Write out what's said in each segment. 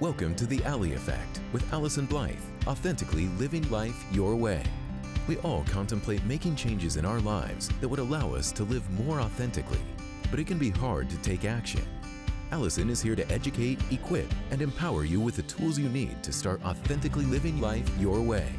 Welcome to The Ally Effect with Allyson Blythe, authentically living life your way. We all contemplate making changes in our lives that would allow us to live more authentically, but it can be hard to take action. Allyson is here to educate, equip, and empower you with the tools you need to start authentically living life your way.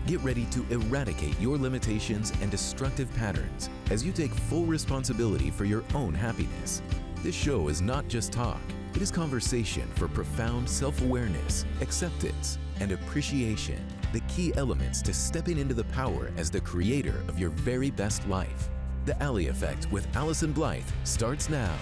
Get ready to eradicate your limitations and destructive patterns as you take full responsibility for your own happiness. This show is not just talk. It is conversation for profound self-awareness, acceptance, and appreciation, the key elements to stepping into the power as the creator of your very best life. The Ally Effect with Allyson Blythe starts now.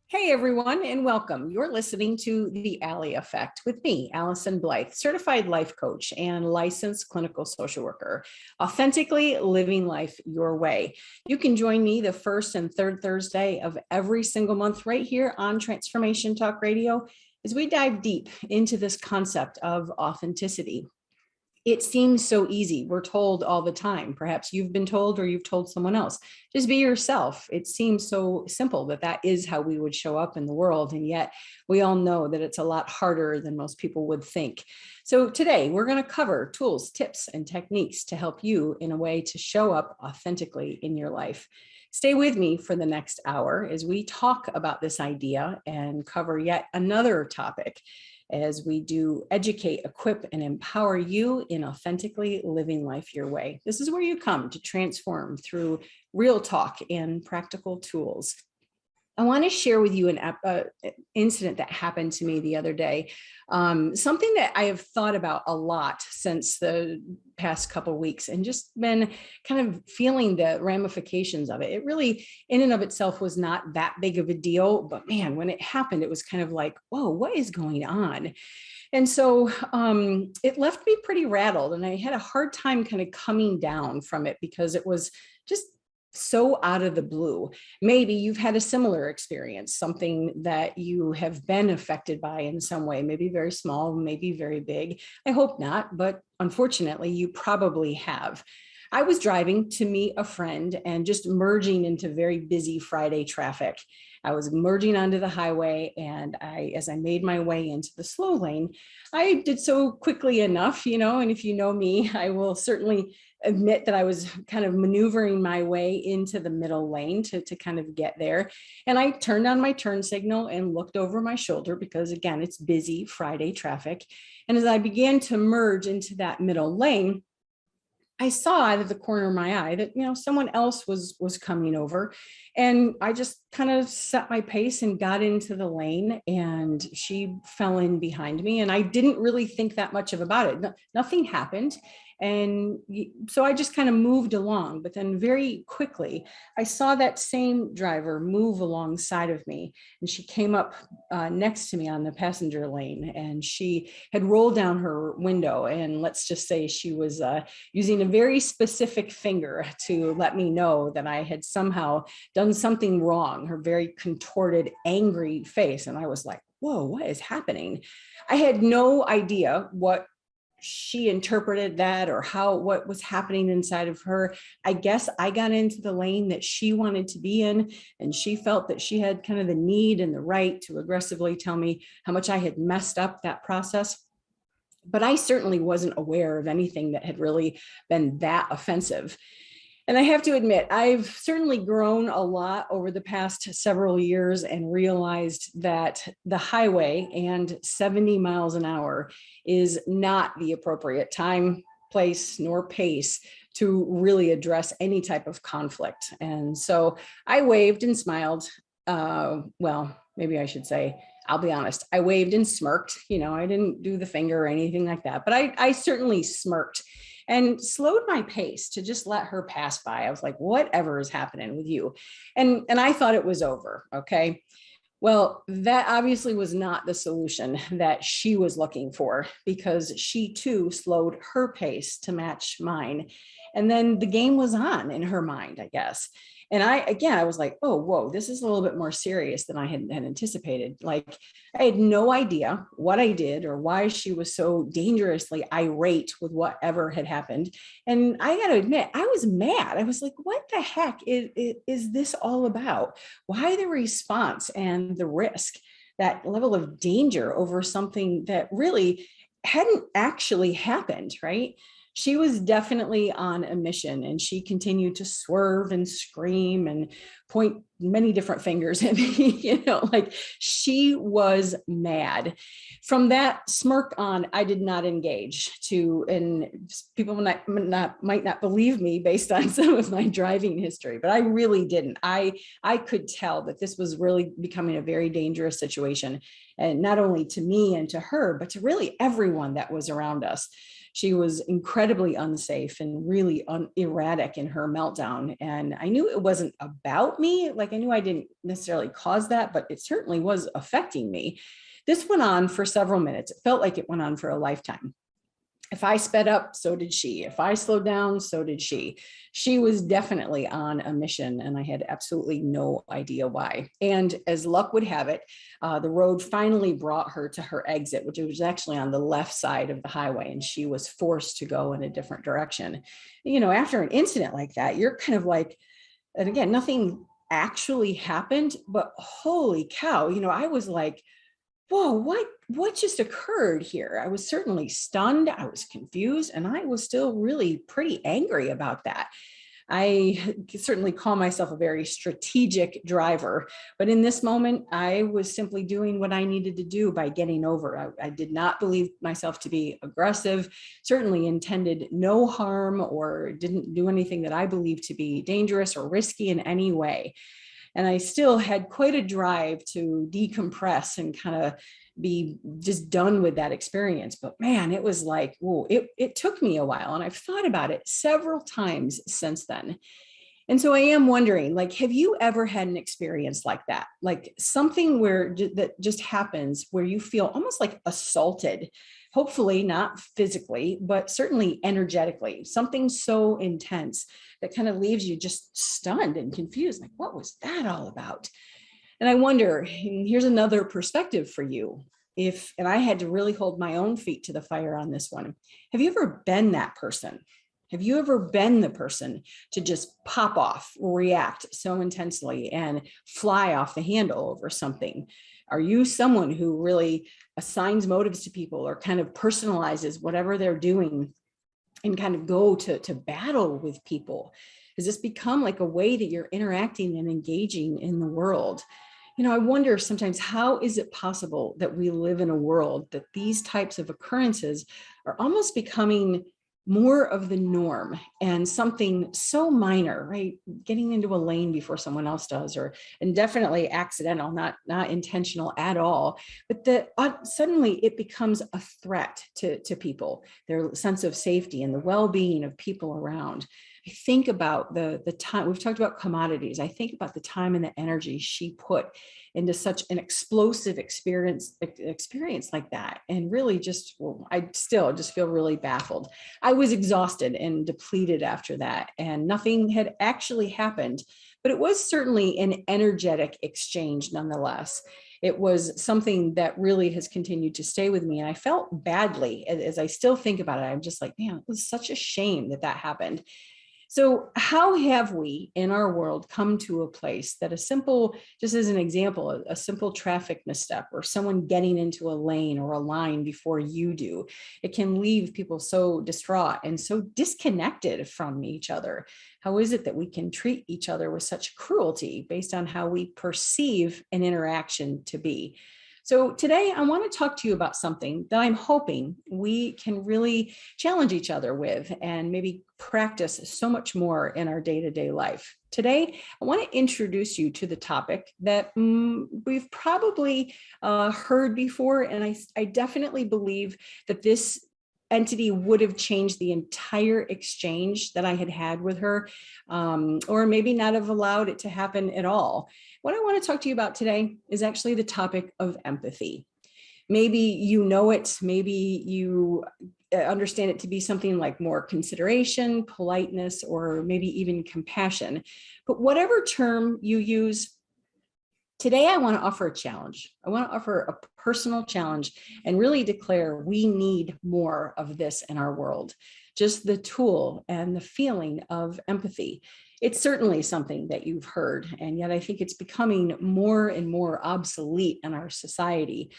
Hey everyone, and welcome. You're listening to The Ally Effect with me, Allyson Blythe, certified life coach and licensed clinical social worker, authentically living life your way. You can join me the first and third Thursday of every single month right here on Transformation Talk Radio as we dive deep into this concept of authenticity. It seems so easy. We're told all the time. Perhaps you've been told or you've told someone else, just be yourself. It seems so simple that is how we would show up in the world. And yet we all know that it's a lot harder than most people would think. So today we're going to cover tools, tips, and techniques to help you in a way to show up authentically in your life. Stay with me for the next hour as we talk about this idea and cover yet another topic as we do educate, equip, and empower you in authentically living life your way. This is where you come to transform through real talk and practical tools. I want to share with you an incident that happened to me the other day, something that I have thought about a lot since the past couple of weeks and just been kind of feeling the ramifications of it. It really, in and of itself, was not that big of a deal, but man, when it happened, it was kind of like, whoa, what is going on? And so it left me pretty rattled, and I had a hard time kind of coming down from it because it was just so out of the blue. Maybe you've had a similar experience, something that you have been affected by in some way, maybe very small, maybe very big. I hope not, but unfortunately, you probably have. I was driving to meet a friend and just merging into very busy Friday traffic. I was merging onto the highway, and as I made my way into the slow lane, I did so quickly enough, and if you know me, I will certainly admit that I was kind of maneuvering my way into the middle lane to kind of get there. And I turned on my turn signal and looked over my shoulder because, again, it's busy Friday traffic. And as I began to merge into that middle lane, I saw out of the corner of my eye that, someone else was coming over, and I just kind of set my pace and got into the lane, and she fell in behind me, and I didn't really think that much about it. Nothing happened. And so I just kind of moved along, but then very quickly, I saw that same driver move alongside of me, and she came up next to me on the passenger lane, and she had rolled down her window, and let's just say she was using a very specific finger to let me know that I had somehow done something wrong, her very contorted, angry face. And I was like, whoa, what is happening? I had no idea what she interpreted that or what was happening inside of her. I guess I got into the lane that she wanted to be in, and she felt that she had kind of the need and the right to aggressively tell me how much I had messed up that process. But I certainly wasn't aware of anything that had really been that offensive. And I have to admit, I've certainly grown a lot over the past several years and realized that the highway and 70 miles an hour is not the appropriate time, place, nor pace to really address any type of conflict. And so I waved and smiled. Well, maybe I should say, I'll be honest, I waved and smirked. I didn't do the finger or anything like that, but I certainly smirked and slowed my pace to just let her pass by. I was like, whatever is happening with you? And I thought it was over. Okay. Well, that obviously was not the solution that she was looking for, because she too slowed her pace to match mine. And then the game was on in her mind, I guess. And I was like, oh, whoa, this is a little bit more serious than I had anticipated. Like, I had no idea what I did or why she was so dangerously irate with whatever had happened. And I got to admit, I was mad. I was like, what the heck is this all about? Why the response and the risk, that level of danger over something that really hadn't actually happened, right? She was definitely on a mission, and she continued to swerve and scream and point many different fingers at me, like she was mad. From that smirk on, I did not engage and people might not believe me based on some of my driving history, but I really didn't. I could tell that this was really becoming a very dangerous situation, and not only to me and to her, but to really everyone that was around us. She was incredibly unsafe and really erratic in her meltdown. And I knew it wasn't about me. Like, I knew I didn't necessarily cause that, but it certainly was affecting me. This went on for several minutes. It felt like it went on for a lifetime. If I sped up, so did she. If I slowed down, so did she. She was definitely on a mission, and I had absolutely no idea why. And as luck would have it, the road finally brought her to her exit, which was actually on the left side of the highway, and she was forced to go in a different direction. After an incident like that, you're kind of like, and again, nothing actually happened, but holy cow, I was like, whoa, what just occurred here? I was certainly stunned. I was confused, and I was still really pretty angry about that. I certainly call myself a very strategic driver, but in this moment, I was simply doing what I needed to do by getting over. I did not believe myself to be aggressive, certainly intended no harm, or didn't do anything that I believed to be dangerous or risky in any way. And I still had quite a drive to decompress and kind of be just done with that experience. But man, it was like, whoa, it took me a while. And I've thought about it several times since then. And so I am wondering, like, have you ever had an experience like that? Like something that just happens where you feel almost like assaulted, hopefully not physically, but certainly energetically, something so intense that kind of leaves you just stunned and confused. Like, what was that all about? And I wonder, and here's another perspective for you. And I had to really hold my own feet to the fire on this one. Have you ever been that person? Have you ever been the person to just pop off, react so intensely and fly off the handle over something? Are you someone who really assigns motives to people or kind of personalizes whatever they're doing and kind of go to battle with people? Has this become like a way that you're interacting and engaging in the world? I wonder sometimes, how is it possible that we live in a world that these types of occurrences are almost becoming more of the norm and something so minor, right? Getting into a lane before someone else does, and definitely accidental, not intentional at all. But that suddenly it becomes a threat to people, their sense of safety and the well-being of people around. I think about the time we've talked about commodities. I think about the time and the energy she put into such an explosive experience like that. And really I still just feel really baffled. I was exhausted and depleted after that, and nothing had actually happened, but it was certainly an energetic exchange nonetheless. It was something that really has continued to stay with me. And I felt badly as I still think about it. I'm just like, man, it was such a shame that happened. So how have we in our world come to a place that just as an example, a simple traffic misstep or someone getting into a lane or a line before you do, it can leave people so distraught and so disconnected from each other? How is it that we can treat each other with such cruelty based on how we perceive an interaction to be? So today I want to talk to you about something that I'm hoping we can really challenge each other with and maybe practice so much more in our day-to-day life. Today, I want to introduce you to the topic that we've probably heard before, and I definitely believe that this entity would have changed the entire exchange that I had with her, or maybe not have allowed it to happen at all. What I want to talk to you about today is actually the topic of empathy. Maybe you know it, maybe you understand it to be something like more consideration, politeness, or maybe even compassion. But whatever term you use, today I want to offer a challenge. I want to offer a personal challenge and really declare we need more of this in our world. Just the tool and the feeling of empathy. It's certainly something that you've heard, and yet I think it's becoming more and more obsolete in our society.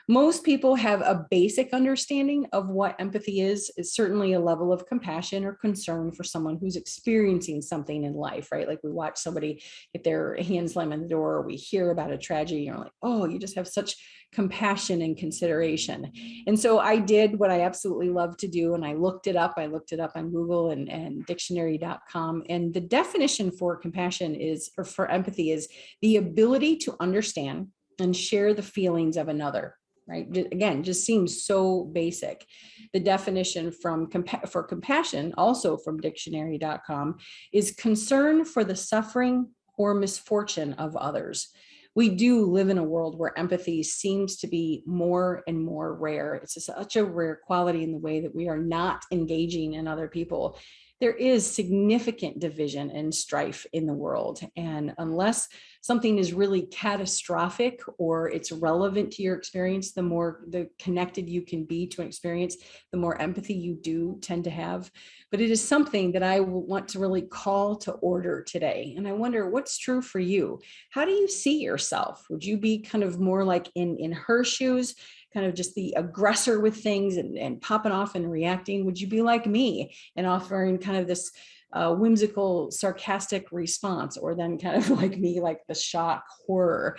Most people have a basic understanding of what empathy is. It's certainly a level of compassion or concern for someone who's experiencing something in life, right? Like we watch somebody get their hand slam in the door, or we hear about a tragedy, and you're like, oh, you just have such compassion and consideration. And so I did what I absolutely love to do, and I looked it up. I looked it up on Google and dictionary.com. And the definition for compassion is, or for empathy, is the ability to understand and share the feelings of another. Right? Again, just seems so basic. The definition for compassion, also from dictionary.com, is concern for the suffering or misfortune of others. We do live in a world where empathy seems to be more and more rare. It's such a rare quality in the way that we are not engaging in other people. There is significant division and strife in the world. And unless something is really catastrophic or it's relevant to your experience, the more connected you can be to an experience, the more empathy you do tend to have. But it is something that I want to really call to order today. And I wonder what's true for you. How do you see yourself? Would you be kind of more like in her shoes, kind of just the aggressor with things and popping off and reacting? Would you be like me and offering kind of this whimsical, sarcastic response, or then kind of like me, like the shock, horror?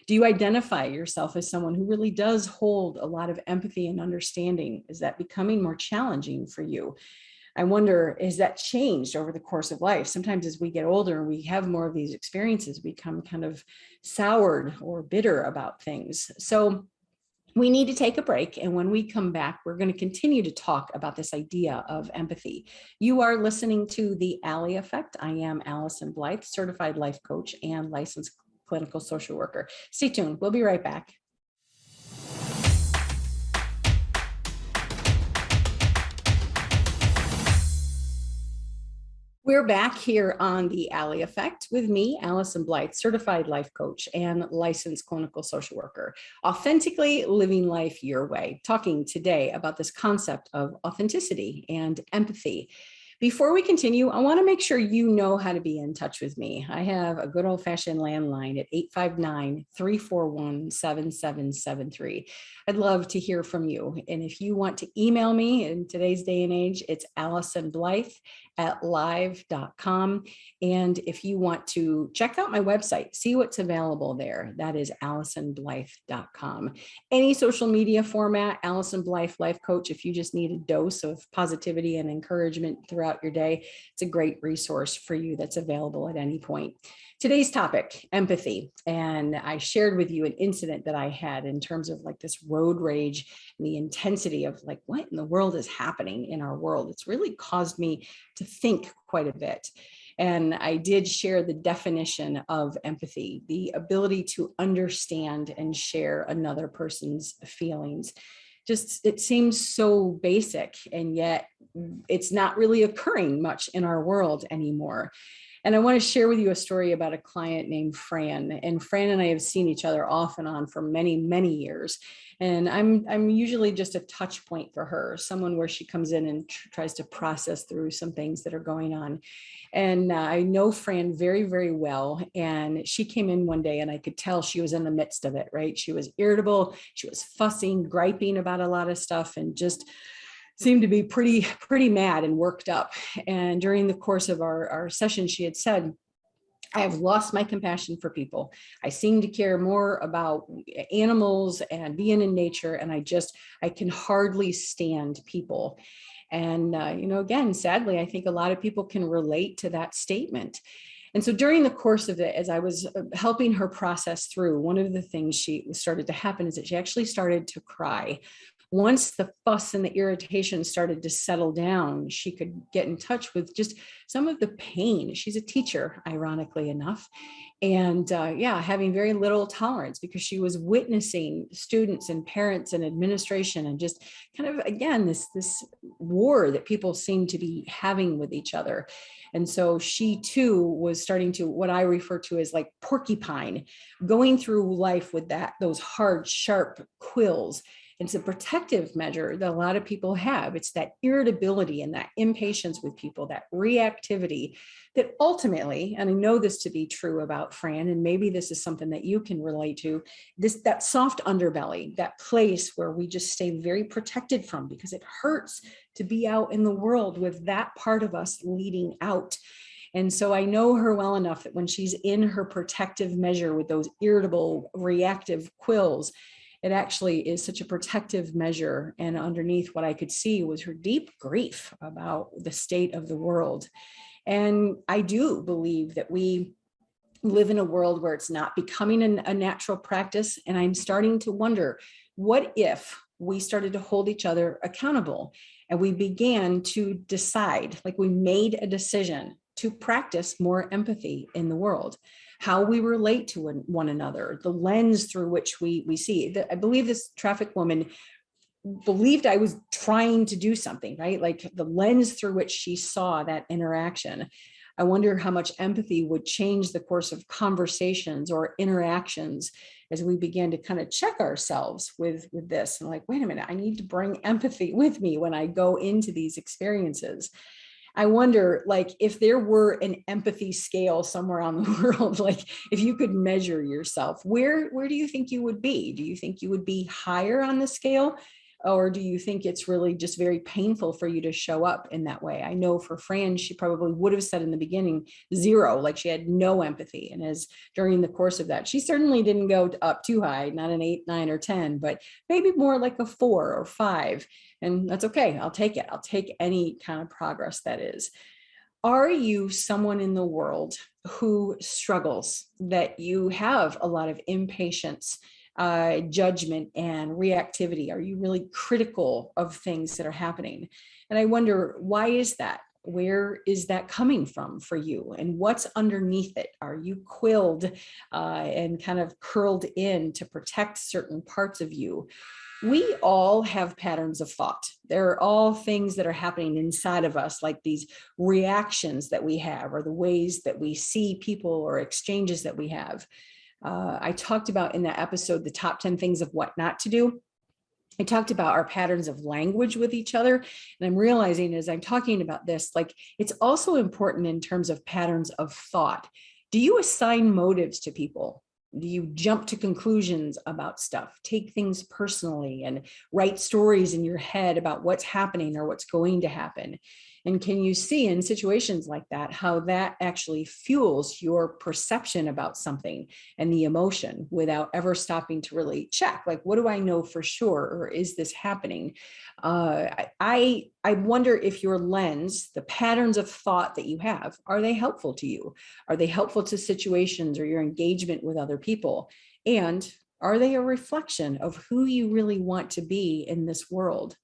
Do you identify yourself as someone who really does hold a lot of empathy and understanding? Is that becoming more challenging for you? I wonder, has that changed over the course of life? Sometimes as we get older and we have more of these experiences, we become kind of soured or bitter about things. So we need to take a break. And when we come back, we're going to continue to talk about this idea of empathy. You are listening to The Ally Effect. I am Allyson Blythe, certified life coach and licensed clinical social worker. Stay tuned. We'll be right back. We're back here on The Ally Effect with me, Allyson Blythe, certified life coach and licensed clinical social worker, authentically living life your way, talking today about this concept of authenticity and empathy. Before we continue, I want to make sure you know how to be in touch with me. I have a good old-fashioned landline at 859-341-7773. I'd love to hear from you. And if you want to email me in today's day and age, it's AllysonBlythe@live.com. And if you want to check out my website, see what's available there, that is AllysonBlythe.com. Any social media format, Allyson Blythe Life Coach, if you just need a dose of positivity and encouragement throughout your day, it's a great resource for you that's available at any point. Today's topic, empathy. And I shared with you an incident that I had in terms of like this road rage and the intensity of like, what in the world is happening in our world? It's really caused me to think quite a bit. And I did share the definition of empathy, the ability to understand and share another person's feelings. Just, it seems so basic, and yet it's not really occurring much in our world anymore. And I want to share with you a story about a client named Fran. And Fran and I have seen each other off and on for many, many years. And I'm usually just a touch point for her, someone where she comes in and tries to process through some things that are going on. And I know Fran very, very well. And she came in one day and I could tell she was in the midst of it, right? She was irritable. She was fussing, griping about a lot of stuff, and just seemed to be pretty mad and worked up. And during the course of our session, she had said, I have lost my compassion for people. I seem to care more about animals and being in nature. And I can hardly stand people. And, again, sadly, I think a lot of people can relate to that statement. And so during the course of it, as I was helping her process through, one of the things she started to happen is that she actually started to cry once the fuss and the irritation started to settle down, she could get in touch with just some of the pain. She's a teacher, ironically enough. And having very little tolerance because she was witnessing students and parents and administration and just kind of, again, this war that people seem to be having with each other. And so she too was starting to, what I refer to as like porcupine, going through life with those hard, sharp quills. It's a protective measure that a lot of people have. It's that irritability and that impatience with people, that reactivity that ultimately, and I know this to be true about Fran, and maybe this is something that you can relate to, that soft underbelly, that place where we just stay very protected from because it hurts to be out in the world with that part of us leading out. And so I know her well enough that when she's in her protective measure with those irritable, reactive quills, it actually is such a protective measure. And underneath what I could see was her deep grief about the state of the world. And I do believe that we live in a world where it's not becoming a natural practice. And I'm starting to wonder, what if we started to hold each other accountable and we began to decide, like we made a decision to practice more empathy in the world, how we relate to one another, the lens through which we see. I believe this traffic woman believed I was trying to do something, right? Like the lens through which she saw that interaction. I wonder how much empathy would change the course of conversations or interactions as we began to kind of check ourselves with this. And like, wait a minute, I need to bring empathy with me when I go into these experiences. I wonder, like, if there were an empathy scale somewhere on the world, like if you could measure yourself, where do you think you would be? Do you think you would be higher on the scale? Or do you think it's really just very painful for you to show up in that way? I know for Fran, she probably would have said in the beginning, 0, like she had no empathy. And as during the course of that, she certainly didn't go up too high, not an 8, 9, or 10, but maybe more like a 4 or 5. And that's okay. I'll take it. I'll take any kind of progress that is. Are you someone in the world who struggles, that you have a lot of impatience, judgment, and reactivity? Are you really critical of things that are happening? And I wonder, why is that? Where is that coming from for you? And what's underneath it? Are you quilled and kind of curled in to protect certain parts of you? We all have patterns of thought. There are all things that are happening inside of us, like these reactions that we have, or the ways that we see people or exchanges that we have. I talked about in that episode, the top 10 things of what not to do. I talked about our patterns of language with each other. And I'm realizing as I'm talking about this, like it's also important in terms of patterns of thought. Do you assign motives to people? Do you jump to conclusions about stuff, take things personally, and write stories in your head about what's happening or what's going to happen? And can you see in situations like that, how that actually fuels your perception about something and the emotion without ever stopping to really check, like, what do I know for sure? Or is this happening? I wonder if your lens, the patterns of thought that you have, are they helpful to you? Are they helpful to situations or your engagement with other people? And are they a reflection of who you really want to be in this world?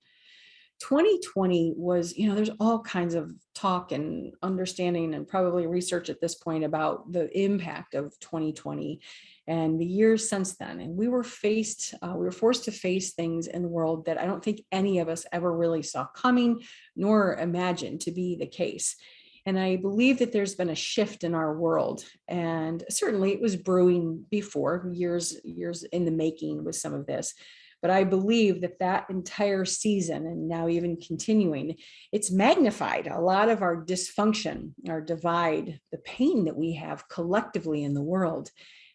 2020 was, there's all kinds of talk and understanding and probably research at this point about the impact of 2020 and the years since then. And we were forced to face things in the world that I don't think any of us ever really saw coming nor imagined to be the case. And I believe that there's been a shift in our world. And certainly it was brewing before, years in the making with some of this. But I believe that entire season, and now even continuing, it's magnified a lot of our dysfunction, our divide, the pain that we have collectively in the world,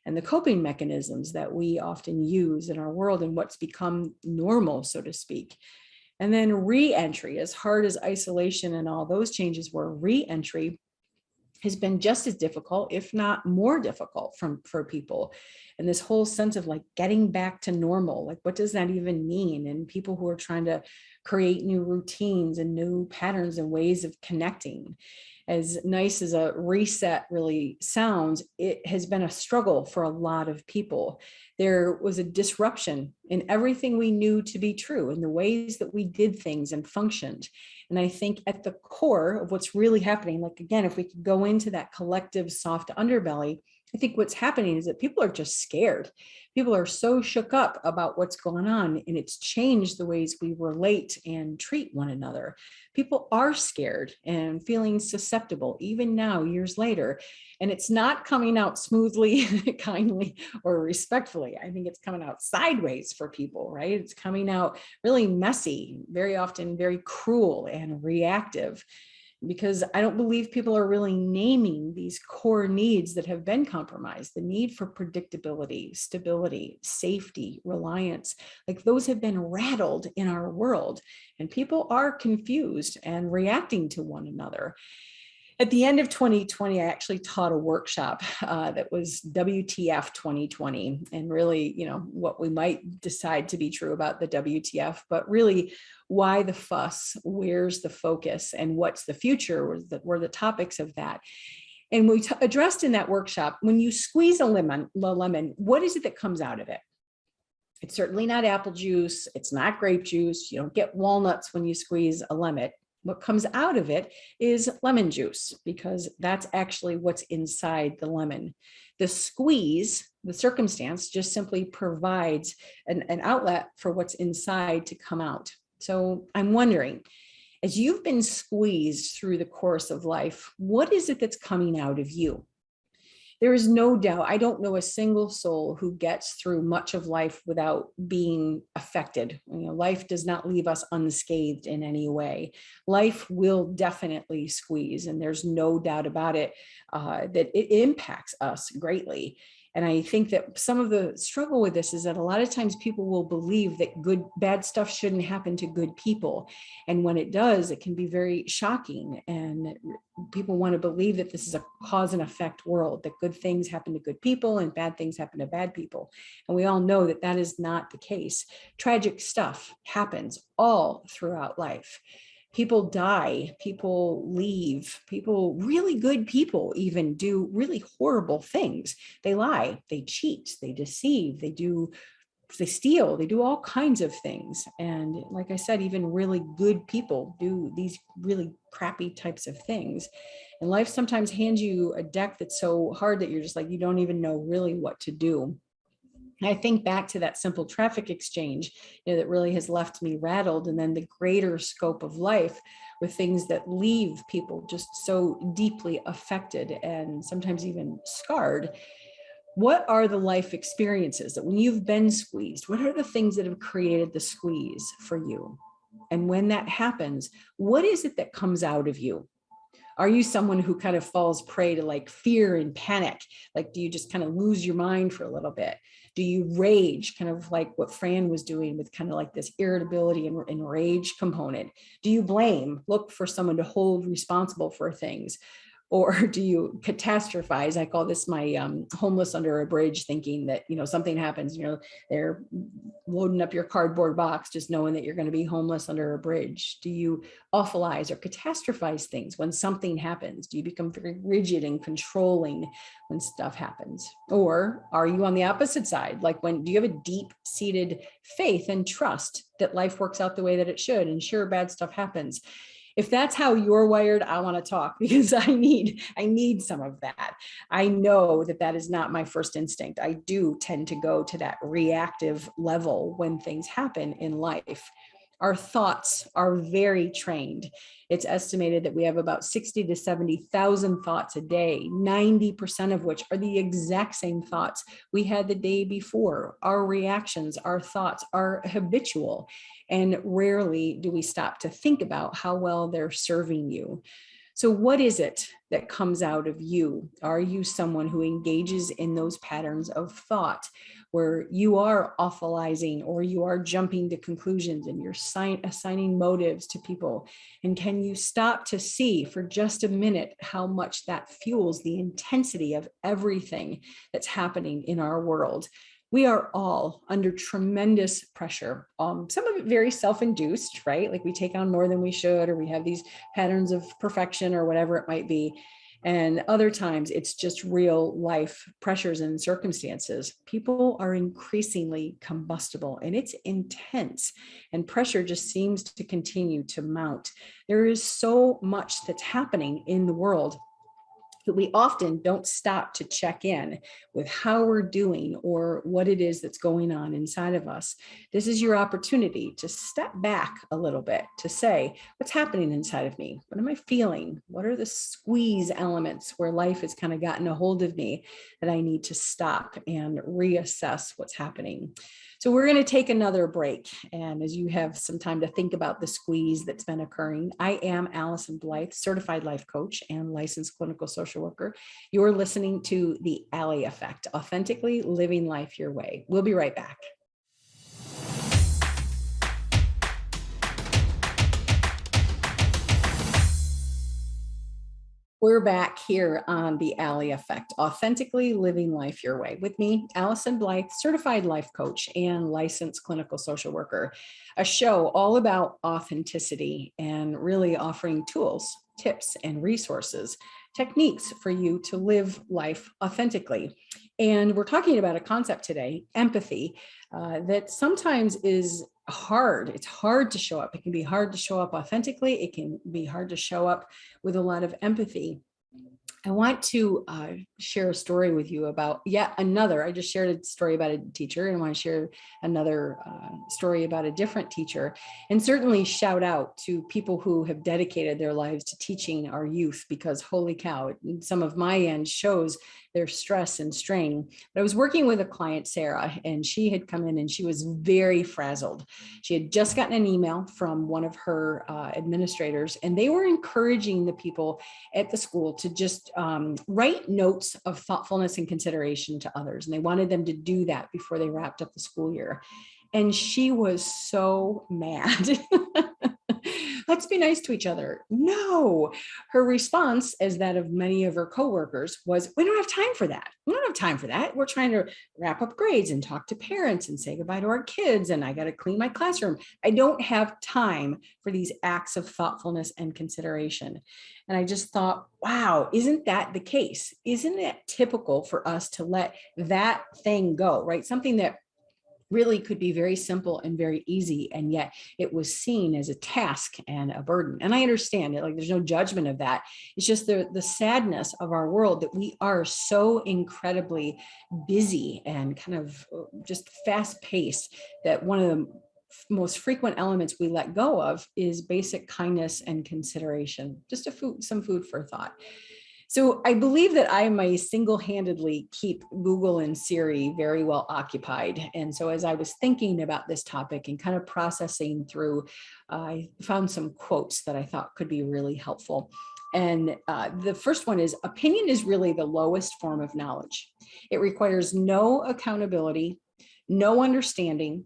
and the coping mechanisms that we often use in our world and what's become normal, so to speak. And then re-entry, as hard as isolation and all those changes were, re-entry has been just as difficult, if not more difficult for people. And this whole sense of like getting back to normal, like what does that even mean? And people who are trying to create new routines and new patterns and ways of connecting. As nice as a reset really sounds, it has been a struggle for a lot of people. There was a disruption in everything we knew to be true, in the ways that we did things and functioned. And I think at the core of what's really happening, like again, if we could go into that collective soft underbelly, I think what's happening is that people are just scared. People are so shook up about what's going on, and it's changed the ways we relate and treat one another. People are scared and feeling susceptible, even now, years later. And it's not coming out smoothly, kindly, or respectfully. I think it's coming out sideways for people, right? It's coming out really messy, very often very cruel and reactive, because I don't believe people are really naming these core needs that have been compromised. The need for predictability, stability, safety, reliance, like those have been rattled in our world, and people are confused and reacting to one another. At the end of 2020, I actually taught a workshop that was WTF 2020, and really, what we might decide to be true about the WTF, but really why the fuss, where's the focus, and what's the future were the topics of that. And we addressed in that workshop, when you squeeze a lemon, what is it that comes out of it? It's certainly not apple juice. It's not grape juice. You don't get walnuts when you squeeze a lemon. What comes out of it is lemon juice, because that's actually what's inside the lemon. The squeeze, the circumstance, just simply provides an outlet for what's inside to come out. So I'm wondering, as you've been squeezed through the course of life, what is it that's coming out of you? There is no doubt, I don't know a single soul who gets through much of life without being affected. Life does not leave us unscathed in any way. Life will definitely squeeze, and there's no doubt about it, that it impacts us greatly. And I think that some of the struggle with this is that a lot of times people will believe that bad stuff shouldn't happen to good people. And when it does, it can be very shocking. And people want to believe that this is a cause and effect world, that good things happen to good people and bad things happen to bad people. And we all know that that is not the case. Tragic stuff happens all throughout life. People die, people leave, really good people even do really horrible things. They lie, they cheat, they deceive, they steal, they do all kinds of things. And like I said, even really good people do these really crappy types of things. And life sometimes hands you a deck that's so hard that you're just like, you don't even know really what to do. I think back to that simple traffic exchange, that really has left me rattled, and then the greater scope of life with things that leave people just so deeply affected and sometimes even scarred. What are the life experiences that when you've been squeezed, what are the things that have created the squeeze for you? And when that happens, what is it that comes out of you? Are you someone who kind of falls prey to like fear and panic? Like, do you just kind of lose your mind for a little bit? Do you rage, kind of like what Fran was doing with kind of like this irritability and rage component? Do you blame, look for someone to hold responsible for things? Or do you catastrophize? I call this my homeless under a bridge thinking that, something happens, they're loading up your cardboard box, just knowing that you're going to be homeless under a bridge. Do you awfulize or catastrophize things when something happens? Do you become very rigid and controlling when stuff happens? Or are you on the opposite side? Like, do you have a deep-seated faith and trust that life works out the way that it should, and sure, bad stuff happens? If that's how you're wired, I want to talk, because I need some of that. I know that is not my first instinct. I do tend to go to that reactive level when things happen in life. Our thoughts are very trained. It's estimated that we have about 60 to 70,000 thoughts a day, 90% of which are the exact same thoughts we had the day before. Our reactions, our thoughts are habitual, and rarely do we stop to think about how well they're serving you. So what is it that comes out of you? Are you someone who engages in those patterns of thought where you are awfulizing, or you are jumping to conclusions and you're assigning motives to people? And can you stop to see for just a minute how much that fuels the intensity of everything that's happening in our world? We are all under tremendous pressure. Some of it very self-induced, right? Like we take on more than we should, or we have these patterns of perfection or whatever it might be. And other times it's just real life pressures and circumstances. People are increasingly combustible and it's intense, and pressure just seems to continue to mount. There is so much that's happening in the world that we often don't stop to check in with how we're doing or what it is that's going on inside of us. This is your opportunity to step back a little bit, to say, what's happening inside of me? What am I feeling? What are the squeeze elements where life has kind of gotten a hold of me that I need to stop and reassess what's happening? So we're going to take another break. And as you have some time to think about the squeeze that's been occurring, I am Allyson Blythe, certified life coach and licensed clinical social worker. You're listening to The Ally Effect, authentically living life your way. We'll be right back. We're back here on The Ally Effect, authentically living life your way. With me, Allyson Blythe, certified life coach and licensed clinical social worker. A show all about authenticity and really offering tools, tips, and resources, techniques for you to live life authentically. And we're talking about a concept today, empathy, that sometimes is hard. It's hard to show up. It can be hard to show up authentically. It can be hard to show up with a lot of empathy. I want to share a story with you about yet another. I just shared a story about a teacher, and I want to share another story about a different teacher. And certainly shout out to people who have dedicated their lives to teaching our youth, because holy cow, some of my end shows their stress and strain. But I was working with a client, Sarah, and she had come in and she was very frazzled. She had just gotten an email from one of her administrators, and they were encouraging the people at the school to just write notes of thoughtfulness and consideration to others. And they wanted them to do that before they wrapped up the school year. And she was so mad. Let's be nice to each other. No, her response, as that of many of her coworkers, was, we don't have time for that. We don't have time for that. We're trying to wrap up grades and talk to parents and say goodbye to our kids. And I got to clean my classroom. I don't have time for these acts of thoughtfulness and consideration. And I just thought, wow, isn't that the case? Isn't it typical for us to let that thing go, right? Something that really could be very simple and very easy, and yet it was seen as a task and a burden. And I understand it, like there's no judgment of that. It's just the sadness of our world that we are so incredibly busy and kind of just fast paced that one of the most frequent elements we let go of is basic kindness and consideration. Just some food for thought. So I believe that I may single-handedly keep Google and Siri very well occupied. And so as I was thinking about this topic and kind of processing through, I found some quotes that I thought could be really helpful. And the first one is, opinion is really the lowest form of knowledge. It requires no accountability, no understanding.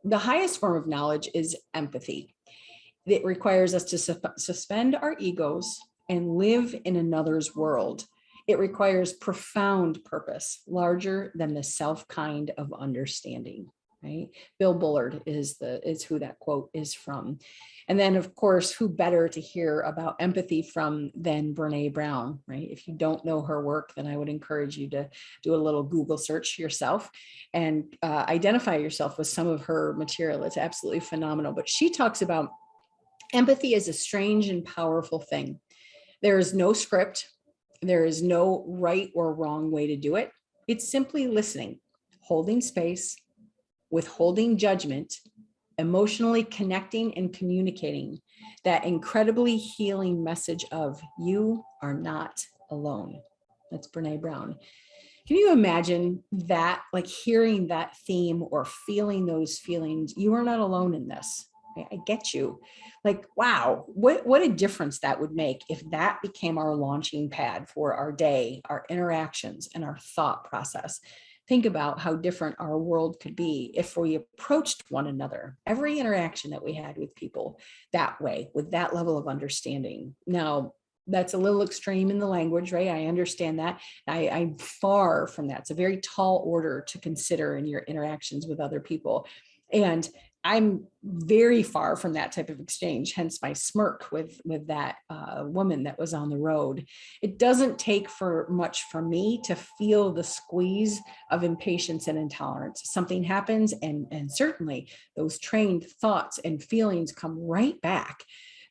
The highest form of knowledge is empathy. It requires us to suspend our egos and live in another's world. It requires profound purpose, larger than the self kind of understanding, right? Bill Bullard is who that quote is from. And then, of course, who better to hear about empathy from than Brene Brown, right? If you don't know her work, then I would encourage you to do a little Google search yourself and identify yourself with some of her material. It's absolutely phenomenal. But she talks about empathy as a strange and powerful thing. There is no script. There is no right or wrong way to do it. It's simply listening, holding space, withholding judgment, emotionally connecting and communicating that incredibly healing message of you are not alone. That's Brene Brown. Can you imagine that, like hearing that theme or feeling those feelings? You are not alone in this. I get you. Like, wow, what a difference that would make if that became our launching pad for our day, our interactions, and our thought process. Think about how different our world could be if we approached one another, every interaction that we had with people that way, with that level of understanding. Now, that's a little extreme in the language, right? I understand that. I'm far from that. It's a very tall order to consider in your interactions with other people. And I'm very far from that type of exchange, hence my smirk with that woman that was on the road. It doesn't take for much for me to feel the squeeze of impatience and intolerance. Something happens, and certainly those trained thoughts and feelings come right back.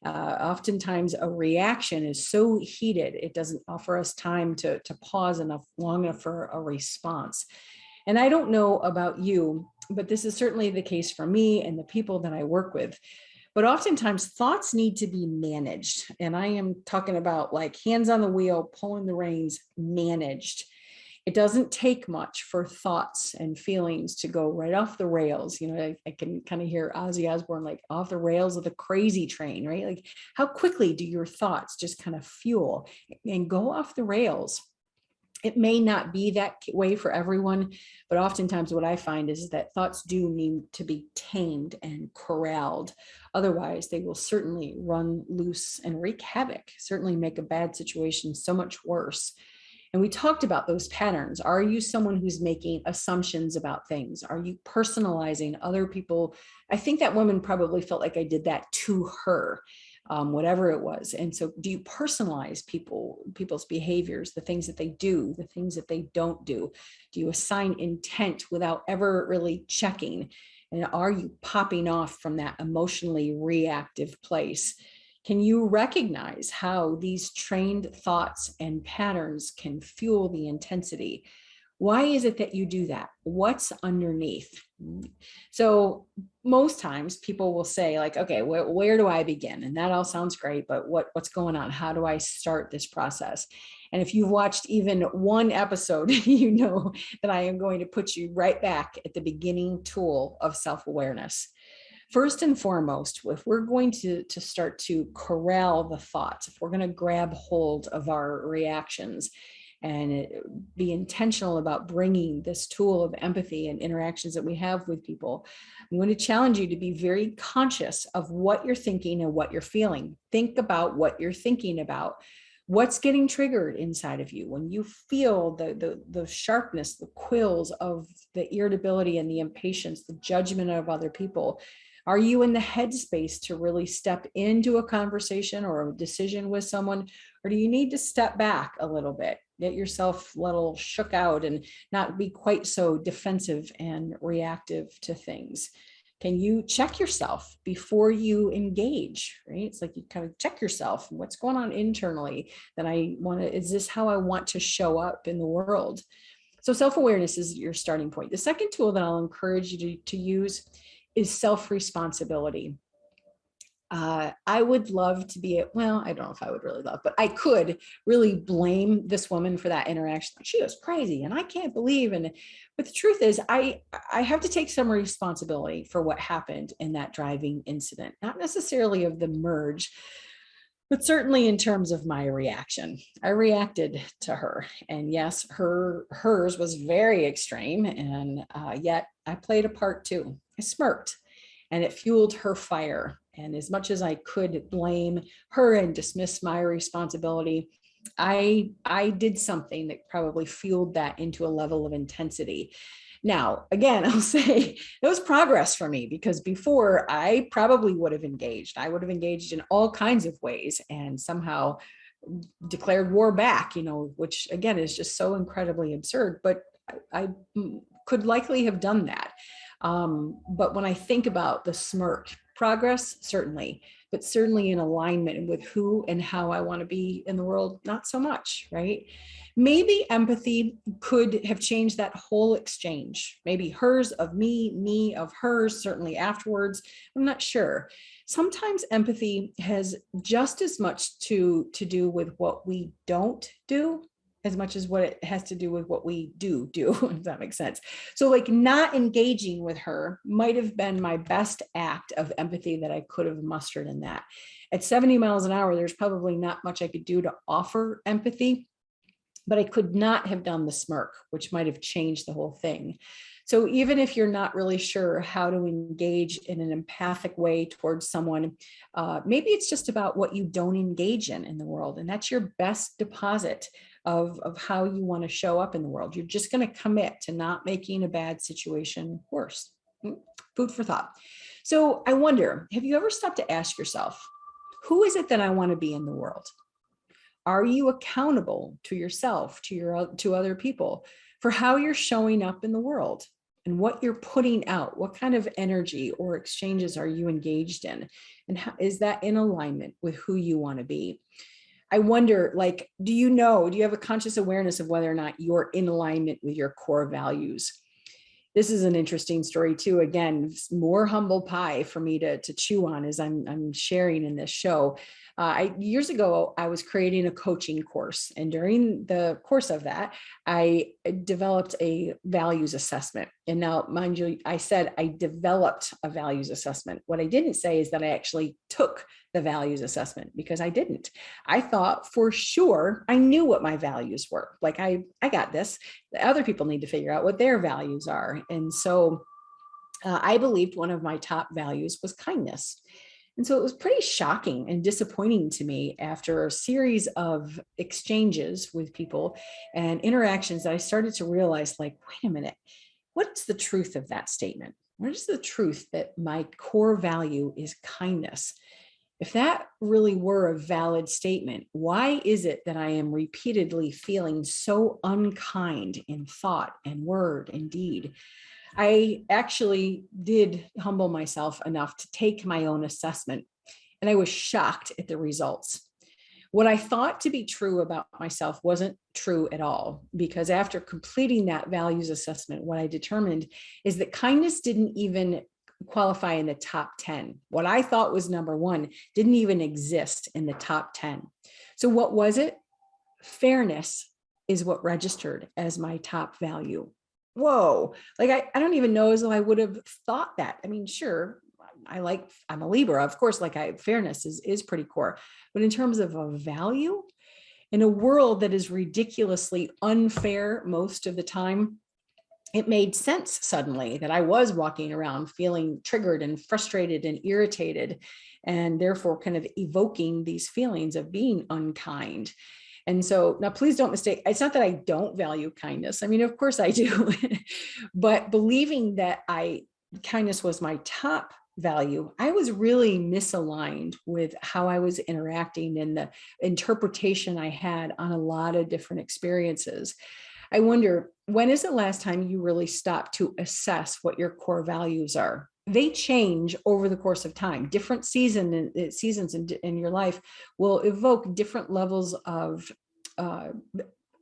Oftentimes a reaction is so heated, it doesn't offer us time to pause long enough for a response. And I don't know about you, but this is certainly the case for me and the people that I work with. But oftentimes thoughts need to be managed. And I am talking about like hands on the wheel, pulling the reins, managed. It doesn't take much for thoughts and feelings to go right off the rails. I can kind of hear Ozzy Osbourne, like off the rails of the crazy train, right? Like how quickly do your thoughts just kind of fuel and go off the rails? It may not be that way for everyone, but oftentimes what I find is that thoughts do need to be tamed and corralled. Otherwise, they will certainly run loose and wreak havoc, certainly make a bad situation so much worse. And we talked about those patterns. Are you someone who's making assumptions about things? Are you personalizing other people? I think that woman probably felt like I did that to her. Whatever it was. And so do you personalize people's behaviors, the things that they do, the things that they don't do? Do you assign intent without ever really checking? And are you popping off from that emotionally reactive place? Can you recognize how these trained thoughts and patterns can fuel the intensity? Why is it that you do that? What's underneath? So most times people will say like, okay, where do I begin? And that all sounds great, but what's going on? How do I start this process? And if you've watched even one episode, you know that I am going to put you right back at the beginning tool of self-awareness. First and foremost, if we're going to start to corral the thoughts, if we're going to grab hold of our reactions, and be intentional about bringing this tool of empathy and interactions that we have with people, I'm going to challenge you to be very conscious of what you're thinking and what you're feeling. Think about what you're thinking about. What's getting triggered inside of you when you feel the sharpness, the quills of the irritability and the impatience, the judgment of other people? Are you in the headspace to really step into a conversation or a decision with someone? Or do you need to step back a little bit, get yourself a little shook out and not be quite so defensive and reactive to things? Can you check yourself before you engage, right? It's like you kind of check yourself. What's going on internally that is this how I want to show up in the world? So self-awareness is your starting point. The second tool that I'll encourage you to use is self-responsibility. I would love to be, I don't know if I would really love, but I could really blame this woman for that interaction. She was crazy and I can't believe. But the truth is I have to take some responsibility for what happened in that driving incident, not necessarily of the merge, but certainly in terms of my reaction. I reacted to her, and yes, hers was very extreme, and yet I played a part too. I smirked, and it fueled her fire. And as much as I could blame her and dismiss my responsibility, I did something that probably fueled that into a level of intensity. Now, again, I'll say it was progress for me, because before I probably would have engaged. I would have engaged in all kinds of ways and somehow declared war back, which again is just so incredibly absurd, but I could likely have done that. But when I think about the smirk, progress, certainly, but certainly in alignment with who and how I want to be in the world, not so much, right? Maybe empathy could have changed that whole exchange. Maybe hers of me of hers, certainly afterwards. I'm not sure. Sometimes empathy has just as much to do with what we don't do as much as what it has to do with what we do, if that makes sense. So like not engaging with her might have been my best act of empathy that I could have mustered in that. At 70 miles an hour, there's probably not much I could do to offer empathy, but I could not have done the smirk, which might have changed the whole thing. So even if you're not really sure how to engage in an empathic way towards someone, maybe it's just about what you don't engage in the world. And that's your best deposit of how you want to show up in the world. You're just going to commit to not making a bad situation worse. Food for thought. So I wonder, have you ever stopped to ask yourself, who is it that I want to be in the world? Are you accountable to yourself, to other people, for how you're showing up in the world and what you're putting out? What kind of energy or exchanges are you engaged in? And how, is that in alignment with who you want to be? I wonder, like, do you have a conscious awareness of whether or not you're in alignment with your core values? This is an interesting story too. Again, more humble pie for me to chew on as I'm sharing in this show. Years ago, I was creating a coaching course, and during the course of that, I developed a values assessment. And now, mind you, I said I developed a values assessment. What I didn't say is that I actually took the values assessment, because I didn't. I thought for sure I knew what my values were. Like I got this. The other people need to figure out what their values are. And so I believed one of my top values was kindness. And so it was pretty shocking and disappointing to me after a series of exchanges with people and interactions that I started to realize, like, wait a minute, what's the truth of that statement? What is the truth that my core value is kindness? If that really were a valid statement, why is it that I am repeatedly feeling so unkind in thought and word and deed? I actually did humble myself enough to take my own assessment, and I was shocked at the results. What I thought to be true about myself wasn't true at all, because after completing that values assessment, what I determined is that kindness didn't even qualify in the top 10. What I thought was number one didn't even exist in the top 10. So what was it? Fairness is what registered as my top value. Whoa. Like I don't even know as though I would have thought that. I mean, sure, I'm a Libra. Of course, fairness is pretty core. But in terms of a value, in a world that is ridiculously unfair most of the time, it made sense suddenly that I was walking around feeling triggered and frustrated and irritated, and therefore kind of evoking these feelings of being unkind. And so now, please don't mistake. It's not that I don't value kindness. I mean, of course I do, but believing that kindness was my top value, I was really misaligned with how I was interacting and the interpretation I had on a lot of different experiences. I wonder, when is the last time you really stopped to assess what your core values are? They change over the course of time. Different seasons in your life will evoke different levels of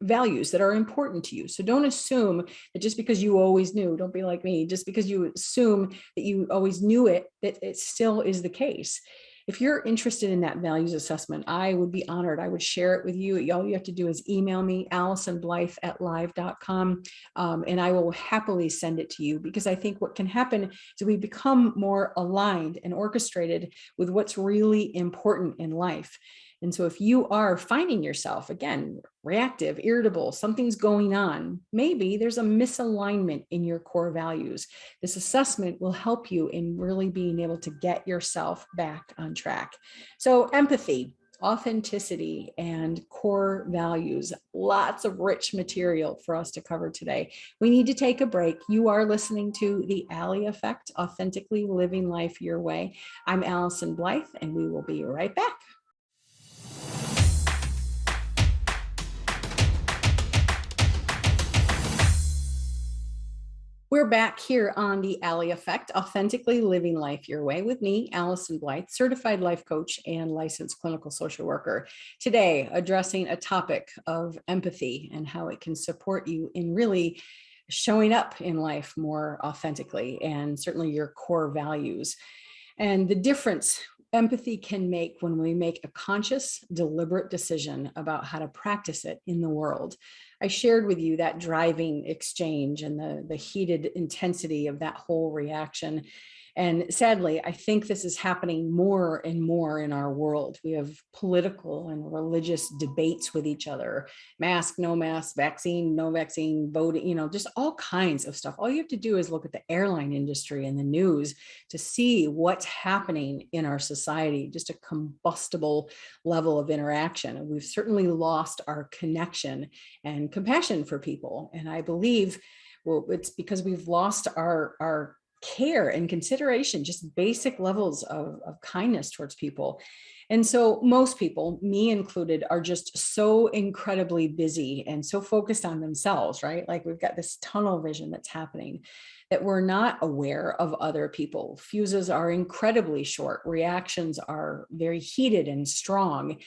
values that are important to you. So don't assume that just because you always knew, don't be like me, just because you assume that you always knew it, that it still is the case. If you're interested in that values assessment, I would be honored. I would share it with you. All you have to do is email me, AllysonBlythe@live.com, and I will happily send it to you, because I think what can happen is we become more aligned and orchestrated with what's really important in life. And so if you are finding yourself, again, reactive, irritable, something's going on, maybe there's a misalignment in your core values. This assessment will help you in really being able to get yourself back on track. So empathy, authenticity, and core values, lots of rich material for us to cover today. We need to take a break. You are listening to The Ally Effect, Authentically Living Life Your Way. I'm Allyson Blythe, and we will be right back. We're back here on The Ally Effect, Authentically Living Life Your Way, with me, Allyson Blythe, certified life coach and licensed clinical social worker. Today, addressing a topic of empathy and how it can support you in really showing up in life more authentically, and certainly your core values. And the difference empathy can make when we make a conscious, deliberate decision about how to practice it in the world. I shared with you that driving exchange and the heated intensity of that whole reaction. And sadly, I think this is happening more and more in our world. We have political and religious debates with each other, mask, no mask, vaccine, no vaccine, voting, just all kinds of stuff. All you have to do is look at the airline industry and the news to see what's happening in our society, just a combustible level of interaction. And we've certainly lost our connection and compassion for people. And I believe, well, it's because we've lost our care and consideration, just basic levels of kindness towards people. And so most people, me included, are just so incredibly busy and so focused on themselves, right? Like we've got this tunnel vision that's happening that we're not aware of other people. Fuses are incredibly short. Reactions are very heated and strong.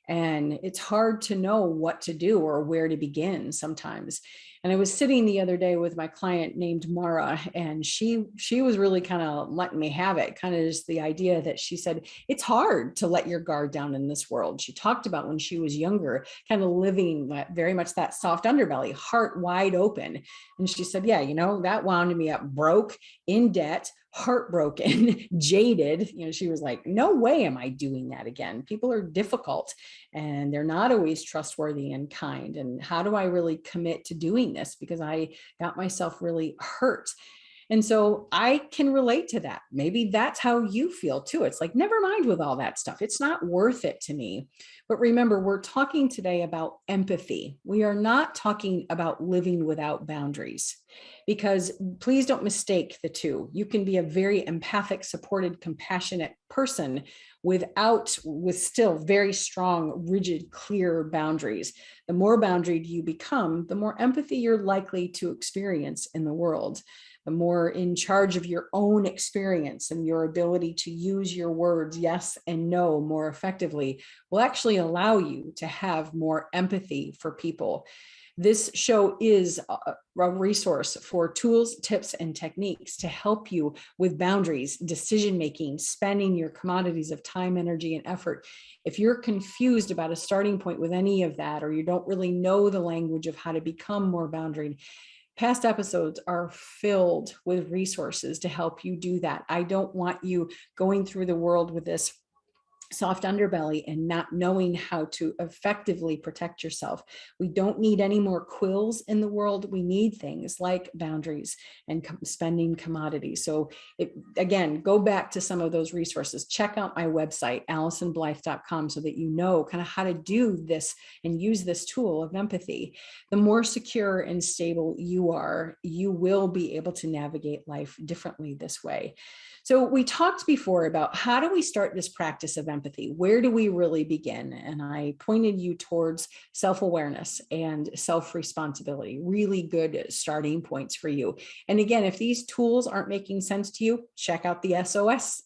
And it's hard to know what to do or where to begin sometimes. And I was sitting the other day with my client named Mara, and she was really kind of letting me have it, kind of just the idea that she said, it's hard to let your guard down in this world. She talked about when she was younger, kind of living very much that soft underbelly, heart wide open. And she said, yeah, that wound me up, broke, in debt, heartbroken, jaded. She was like, no way am I doing that again. People are difficult and they're not always trustworthy and kind. And how do I really commit to doing this? Because I got myself really hurt. And so I can relate to that. Maybe that's how you feel too. It's like, never mind with all that stuff. It's not worth it to me. But remember, we're talking today about empathy. We are not talking about living without boundaries, because please don't mistake the two. You can be a very empathic, supported, compassionate person with still very strong, rigid, clear boundaries. The more boundaried you become, the more empathy you're likely to experience in the world. The more in charge of your own experience and your ability to use your words, yes and no, more effectively will actually allow you to have more empathy for people. This show is a resource for tools, tips, and techniques to help you with boundaries, decision-making, spending your commodities of time, energy, and effort. If you're confused about a starting point with any of that, or you don't really know the language of how to become more boundaried, past episodes are filled with resources to help you do that. I don't want you going through the world with this soft underbelly and not knowing how to effectively protect yourself. We don't need any more quills in the world. We need things like boundaries and spending commodities. So again, go back to some of those resources. Check out my website, AllysonBlythe.com, so that you know kind of how to do this and use this tool of empathy. The more secure and stable you are, you will be able to navigate life differently this way. So we talked before about how do we start this practice of empathy? Where do we really begin? And I pointed you towards self-awareness and self-responsibility, really good starting points for you. And again, if these tools aren't making sense to you, check out the SOS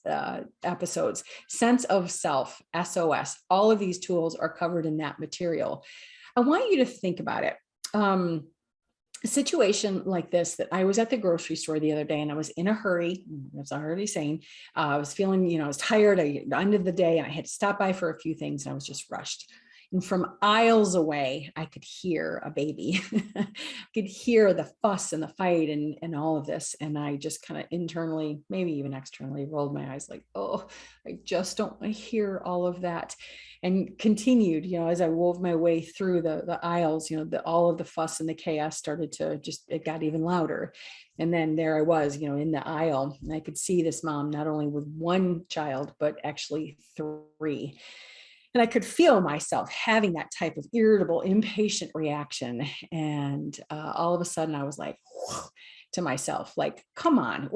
episodes. Sense of self, SOS, all of these tools are covered in that material. I want you to think about it. A situation like this, that I was at the grocery store the other day and I was in a hurry. I was already saying, I was feeling, I was tired. End of the day, and I had to stop by for a few things and I was just rushed. And from aisles away, I could hear a baby. I could hear the fuss and the fight and all of this. And I just kind of internally, maybe even externally, rolled my eyes like, oh, I just don't want to hear all of that. And continued, as I wove my way through the aisles, all of the fuss and the chaos started to it got even louder. And then there I was, in the aisle, and I could see this mom, not only with one child, but actually three. And I could feel myself having that type of irritable, impatient reaction. And all of a sudden I was like, to myself, like, come on,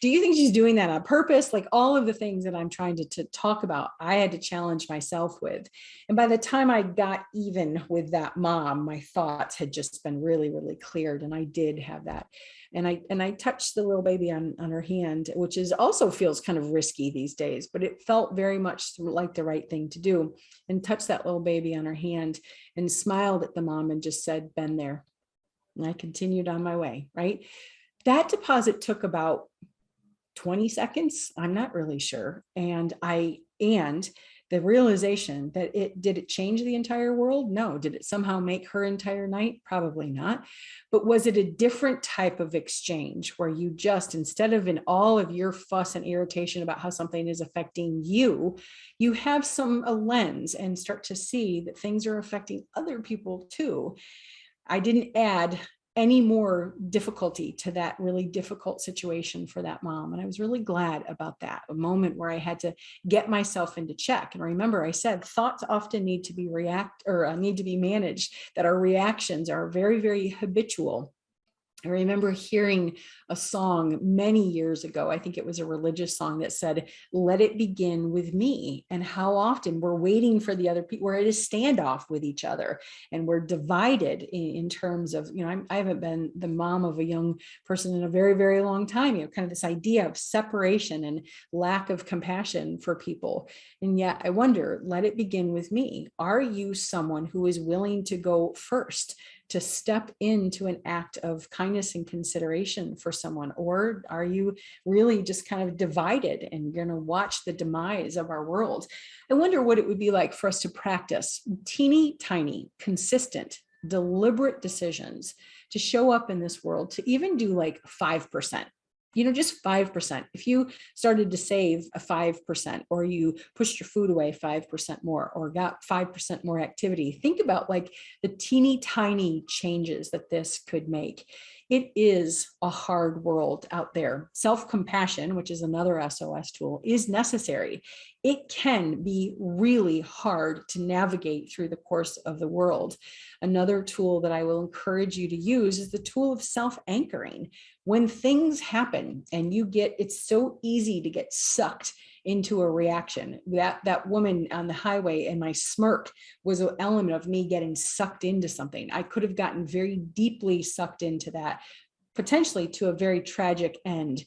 do you think she's doing that on purpose? Like all of the things that I'm trying to talk about, I had to challenge myself with. And by the time I got even with that mom, my thoughts had just been really, really cleared. And I did have that. And I touched the little baby on her hand, which also feels kind of risky these days, but it felt very much like the right thing to do. And touched that little baby on her hand and smiled at the mom and just said, been there. And I continued on my way, right? That deposit took about 20 seconds? I'm not really sure. And the realization that did it change the entire world? No. Did it somehow make her entire night? Probably not. But was it a different type of exchange where you just, instead of in all of your fuss and irritation about how something is affecting you, you have a lens and start to see that things are affecting other people too. I didn't add any more difficulty to that really difficult situation for that mom. And I was really glad about that, a moment where I had to get myself into check. And remember, I said thoughts often need to be need to be managed, that our reactions are very, very habitual. I remember hearing a song many years ago. I think it was a religious song that said, "Let it begin with me." And how often we're waiting for the other people, we're at a standoff with each other, and we're divided in terms of, I haven't been the mom of a young person in a very, very long time, kind of this idea of separation and lack of compassion for people. And yet I wonder, let it begin with me. Are you someone who is willing to go first, to step into an act of kindness and consideration for someone? Or are you really just kind of divided and you're going to watch the demise of our world? I wonder what it would be like for us to practice teeny tiny, consistent, deliberate decisions to show up in this world, to even do like 5%. Just 5%. If you started to save a 5%, or you pushed your food away 5% more, or got 5% more activity, think about like the teeny tiny changes that this could make. It is a hard world out there. Self-compassion, which is another SOS tool, is necessary. It can be really hard to navigate through the course of the world. Another tool that I will encourage you to use is the tool of self-anchoring. When things happen and it's so easy to get sucked into a reaction. That woman on the highway and my smirk was an element of me getting sucked into something. I could have gotten very deeply sucked into that, potentially to a very tragic end.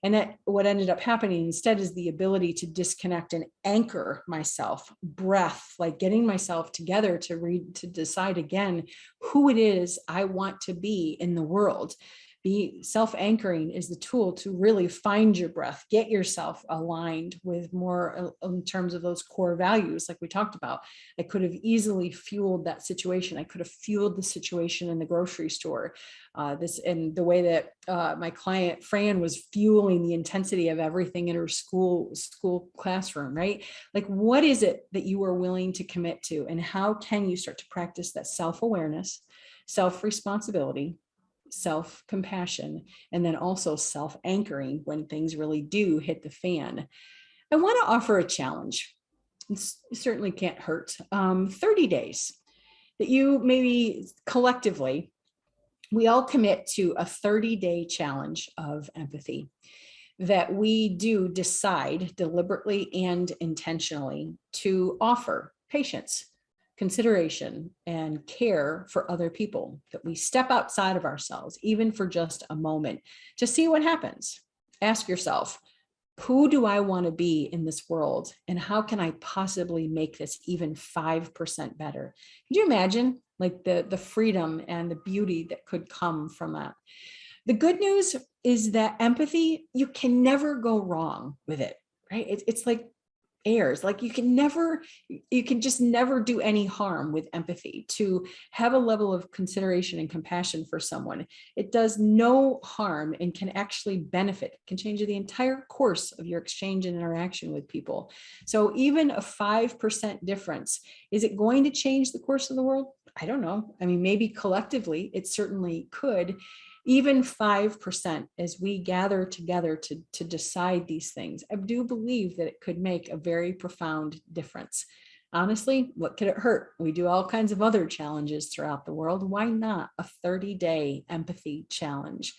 And that what ended up happening instead is the ability to disconnect and anchor myself, breath, like getting myself together to decide again who it is I want to be in the world. Be self-anchoring is the tool to really find your breath, get yourself aligned with more in terms of those core values, like we talked about. I could have easily fueled that situation. I could have fueled the situation in the grocery store. And the way that my client Fran was fueling the intensity of everything in her school classroom, right? Like, what is it that you are willing to commit to, and how can you start to practice that self-awareness, self-responsibility, self-compassion, and then also self-anchoring when things really do hit the fan? I want to offer a challenge. It certainly can't hurt. 30 days that you maybe collectively, we all commit to a 30-day challenge of empathy, that we do decide deliberately and intentionally to offer patience, consideration, and care for other people, that we step outside of ourselves, even for just a moment, to see what happens. Ask yourself, who do I want to be in this world? And how can I possibly make this even 5% better? Could you imagine like the freedom and the beauty that could come from that? The good news is that empathy, you can never go wrong with it, right? It's like airs, like you can just never do any harm with empathy. To have a level of consideration and compassion for someone, it does no harm and can actually benefit, can change the entire course of your exchange and interaction with people. So even a 5% difference, is it going to change the course of the world? I don't know. I mean, maybe collectively it certainly could. Even 5%, as we gather together to decide these things, I do believe that it could make a very profound difference. Honestly, what could it hurt? We do all kinds of other challenges throughout the world. Why not a 30-day empathy challenge?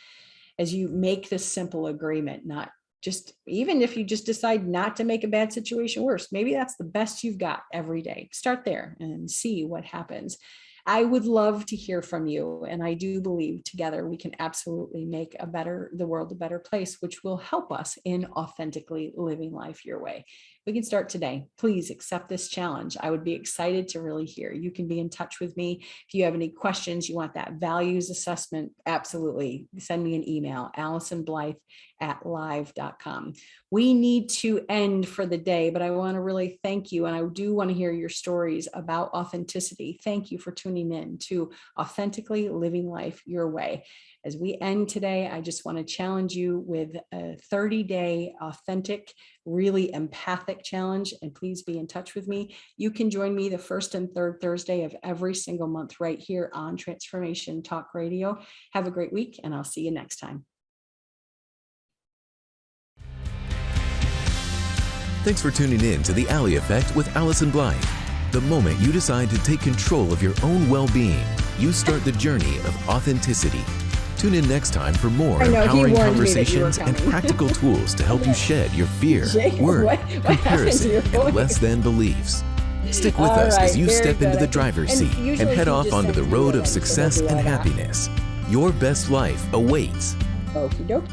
As you make this simple agreement, not just, even if you just decide not to make a bad situation worse, maybe that's the best you've got every day. Start there and see what happens. I would love to hear from you. And I do believe together we can absolutely make the world a better place, which will help us in authentically living life your way. We can start today. Please accept this challenge. I would be excited to really hear. You can be in touch with me. If you have any questions, you want that values assessment, absolutely. Send me an email, AllysonBlythe@live.com. We need to end for the day, but I want to really thank you. And I do want to hear your stories about authenticity. Thank you for tuning in to Authentically Living Life Your Way. As we end today, I just want to challenge you with a 30-day authentic, really empathic challenge. And please be in touch with me. You can join me the first and third Thursday of every single month right here on Transformation Talk Radio. Have a great week, and I'll see you next time. Thanks for tuning in to The Ally Effect with Allyson Blythe. The moment you decide to take control of your own well-being, you start the journey of authenticity. Tune in next time for more empowering conversations and practical tools to help you shed your fear, worry, comparison, and less than beliefs. Stick with us as you step into the driver's seat and head off onto the road of success and happiness. Your best life awaits. Okie doke.